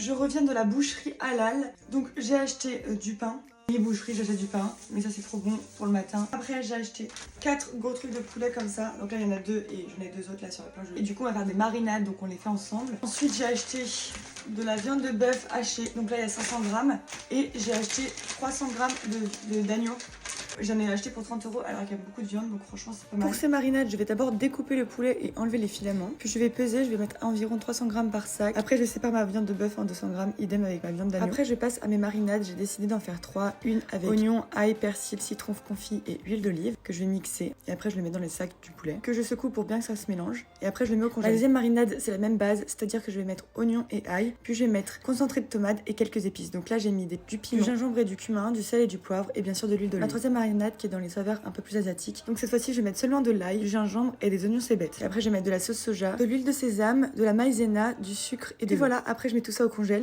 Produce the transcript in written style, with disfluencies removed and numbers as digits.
je reviens de la boucherie halal. Donc j'ai acheté du pain. Les boucheries, j'achète du pain, mais ça c'est trop bon pour le matin. Après j'ai acheté 4 gros trucs de poulet comme ça. Donc là il y en a 2 et j'en ai 2 autres là sur la planche. Et du coup on va faire des marinades, donc on les fait ensemble. Ensuite j'ai acheté de la viande de bœuf hachée. Donc là il y a 500 grammes. Et j'ai acheté 300 grammes d'agneau. J'en ai acheté pour 30 € alors qu'il y a beaucoup de viande, donc franchement c'est pas mal. Pour ces marinades, je vais d'abord découper le poulet et enlever les filaments. Puis je vais peser, je vais mettre environ 300 grammes par sac. Après je sépare ma viande de bœuf en 200 grammes, idem avec ma viande d'agneau. Après je passe à mes marinades, j'ai décidé d'en faire 3. Une avec oignon, ail, persil, citron confit et huile d'olive que je vais mixer. Et après je le mets dans les sacs du poulet, que je secoue pour bien que ça se mélange. Et après je le mets au congèle. La deuxième marinade c'est la même base, c'est-à-dire que je vais mettre oignon et ail. Puis je vais mettre concentré de tomate et quelques épices. Donc là j'ai mis du piment, du gingembre et du cumin, du sel et du poivre et bien sûr de l'huile d'olive. La troisième marinade qui est dans les saveurs un peu plus asiatique. Donc cette fois-ci, je vais mettre seulement de l'ail, du gingembre et des oignons cébettes. Et après, je vais mettre de la sauce soja, de l'huile de sésame, de la maïzena, du sucre et voilà. Après, je mets tout ça au congèle.